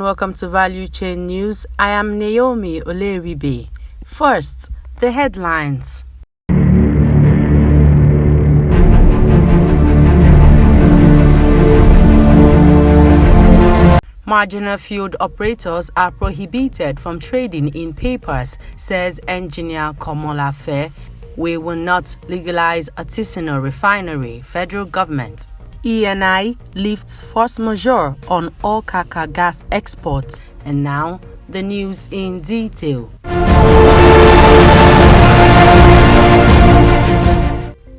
welcome to Valuechain News. I am Naomi Oleribe. First, the headlines. Marginal field operators are prohibited from trading in papers, says engineer Komolafe. We will not legalize artisanal refinery, federal government. ENI lifts force majeure on all Kaka gas exports. And now, the news in detail.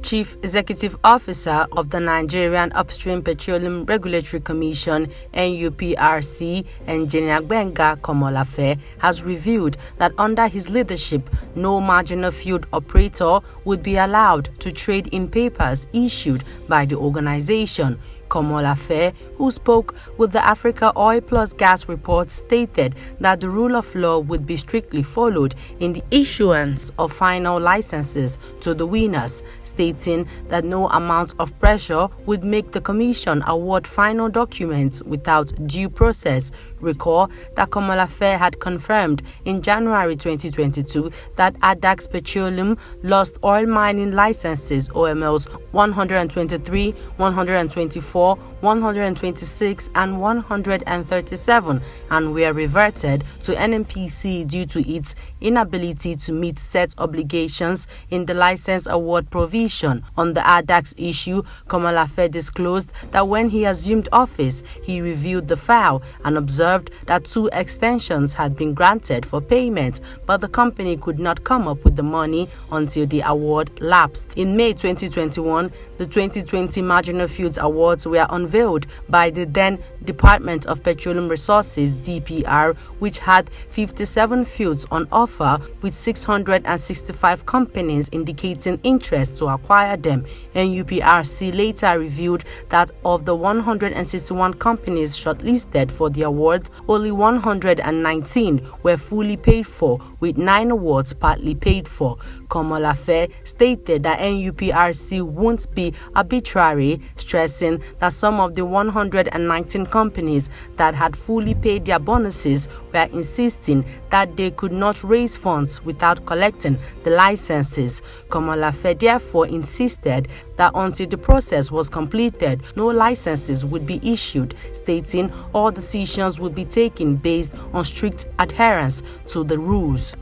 Chief Executive Officer of the Nigerian Upstream Petroleum Regulatory Commission (NUPRC), Engineer Gbenga Komolafe, has revealed that under his leadership, no marginal field operator would be allowed to trade in papers issued by the organization. Komolafe, who spoke with the Africa Oil Plus Gas report, stated that the rule of law would be strictly followed in the issuance of final licenses to the winners, stating that no amount of pressure would make the Commission award final documents without due process. Recall that Komolafe had confirmed in January 2022 that Adax Petroleum lost oil mining licenses OMLs 123, 124, 126 and 137 and were reverted to NNPC due to its inability to meet set obligations in the license award provision. On the Adax issue, Komolafe disclosed that when he assumed office, he reviewed the file and observed that 2 extensions had been granted for payment, but the company could not come up with the money until the award lapsed. In May 2021, the 2020 Marginal Fields Awards were unveiled by the then Department of Petroleum Resources (DPR), which had 57 fields on offer with 665 companies indicating interest to acquire them. NUPRC later revealed that of the 161 companies shortlisted for the awards, only 119 were fully paid for, with 9 awards partly paid for. Komolafe stated that NUPRC won't be arbitrary, stressing that some of the 119 companies that had fully paid their bonuses were insisting that they could not raise funds without collecting the licenses. Komolafe therefore insisted that until the process was completed, no licenses would be issued, stating all decisions would be taken based on strict adherence to the rules.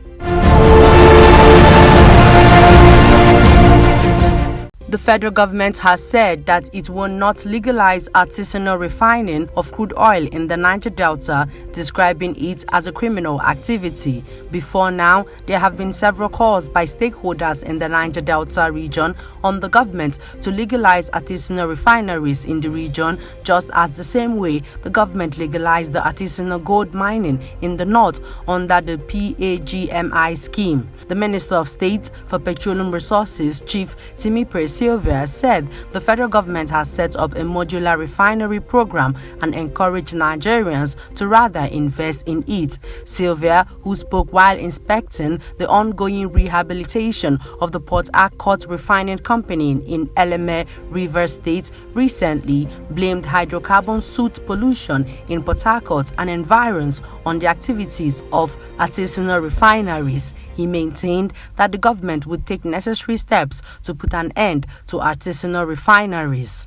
The federal government has said that it will not legalize artisanal refining of crude oil in the Niger Delta, describing it as a criminal activity. Before now, there have been several calls by stakeholders in the Niger Delta region on the government to legalize artisanal refineries in the region, just as the same way the government legalized the artisanal gold mining in the north under the PAGMI scheme. The Minister of State for Petroleum Resources, Chief Timipre Sylvia, said the federal government has set up a modular refinery program and encouraged Nigerians to rather invest in it. Sylvia, who spoke while inspecting the ongoing rehabilitation of the Port Harcourt refining company in Eleme, Rivers State, recently blamed hydrocarbon soot pollution in Port Harcourt and environs on the activities of artisanal refineries. He maintained that the government would take necessary steps to put an end to artisanal refineries.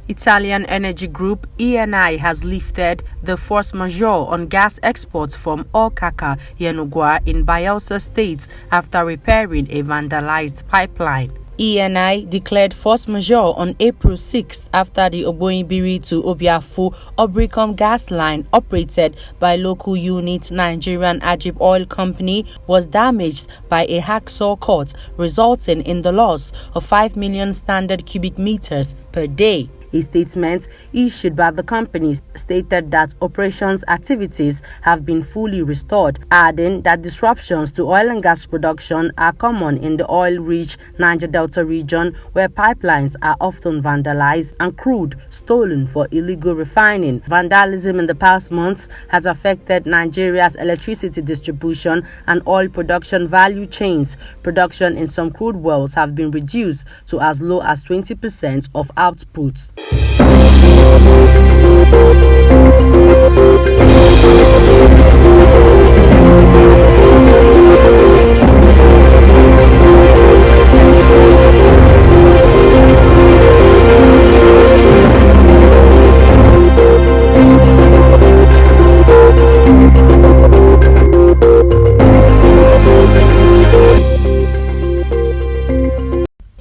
Italian energy group ENI has lifted the force majeure on gas exports from Okaka, Yenugua in Bayelsa State after repairing a vandalized pipeline. ENI declared force majeure on April 6th after the Oboyinbiri to Obiafu Obricom gas line operated by local unit Nigerian Ajib Oil Company was damaged by a hacksaw cut, resulting in the loss of 5 million standard cubic meters per day. A statement issued by the company stated that operations activities have been fully restored, adding that disruptions to oil and gas production are common in the oil-rich Niger Delta region, where pipelines are often vandalized and crude stolen for illegal refining. Vandalism in the past months has affected Nigeria's electricity distribution and oil production value chains. Production in some crude wells have been reduced to as low as 20% of output.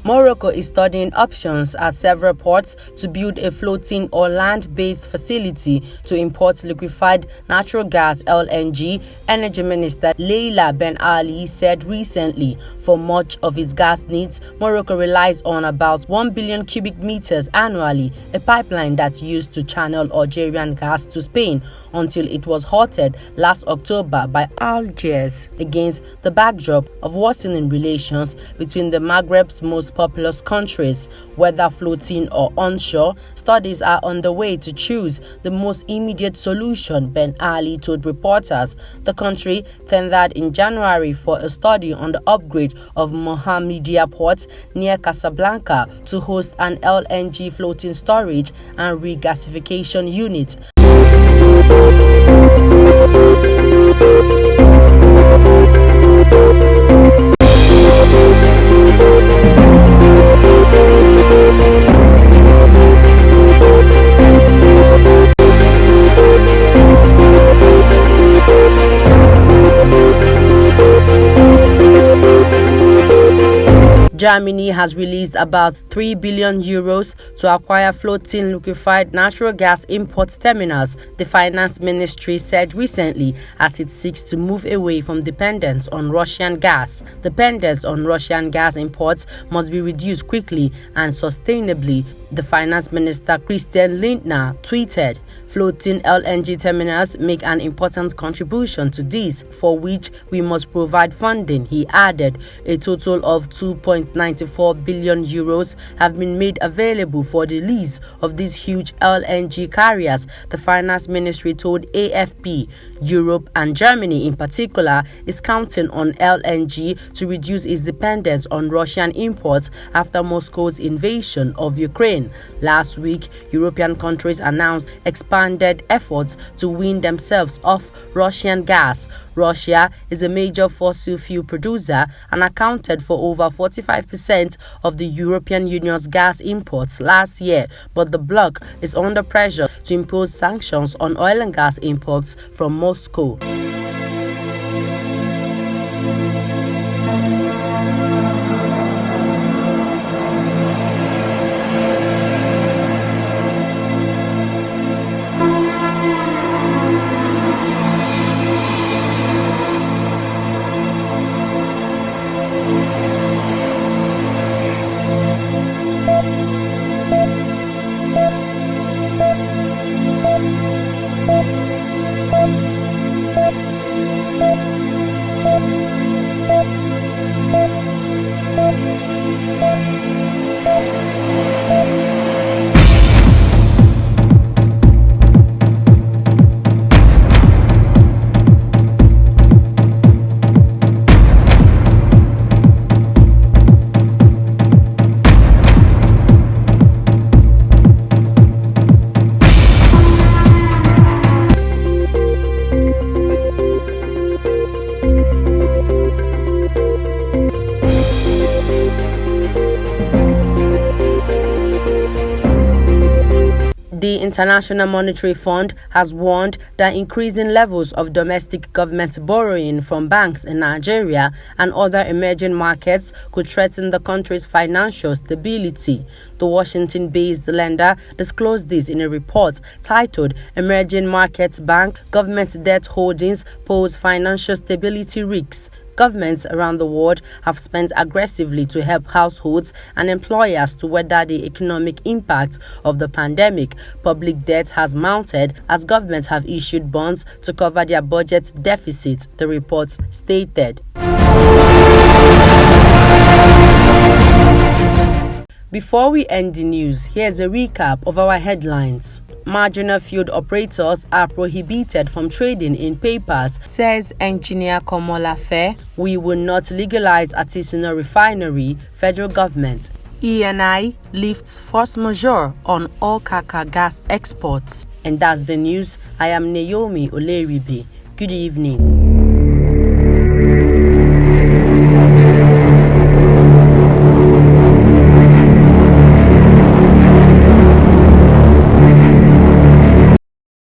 Morocco is studying options at several ports to build a floating or land-based facility to import liquefied natural gas (LNG), Energy Minister Leila Ben Ali said recently. For much of its gas needs, Morocco relies on about 1 billion cubic meters annually, a pipeline that used to channel Algerian gas to Spain until it was halted last October by Algiers against the backdrop of worsening relations between the Maghreb's most populous countries. Whether floating or onshore, studies are underway to choose the most immediate solution, Ben Ali told reporters. The country tendered in January for a study on the upgrade of Mohammedia Port near Casablanca to host an LNG floating storage and regasification unit. Germany has released about 3 billion euros to acquire floating liquefied natural gas import terminals, the finance ministry said recently, as it seeks to move away from dependence on Russian gas. Dependence on Russian gas imports must be reduced quickly and sustainably, the finance minister Christian Lindner tweeted. Floating LNG terminals make an important contribution to this, for which we must provide funding, he added. A total of 2.94 billion euros have been made available for the lease of these huge LNG carriers, the finance ministry told AFP. Europe, and Germany in particular, is counting on LNG to reduce its dependence on Russian imports after Moscow's invasion of Ukraine. Last week, European countries announced expanded efforts to wean themselves off Russian gas. Russia is a major fossil fuel producer and accounted for over 45% of the European Union's gas imports last year, but the bloc is under pressure to impose sanctions on oil and gas imports from Moscow. The International Monetary Fund has warned that increasing levels of domestic government borrowing from banks in Nigeria and other emerging markets could threaten the country's financial stability. The Washington-based lender disclosed this in a report titled "Emerging Markets Bank Government Debt Holdings Pose Financial Stability Risks." Governments around the world have spent aggressively to help households and employers to weather the economic impact of the pandemic. Public debt has mounted as governments have issued bonds to cover their budget deficits, the report stated. Before we end the news, here's a recap of our headlines. Marginal field operators are prohibited from trading in papers, says engineer Komolafe. We will not legalize artisanal refinery, federal government. ENI lifts force majeure on all Kaka gas exports. And that's the news. I am Naomi Oleribe. Good evening.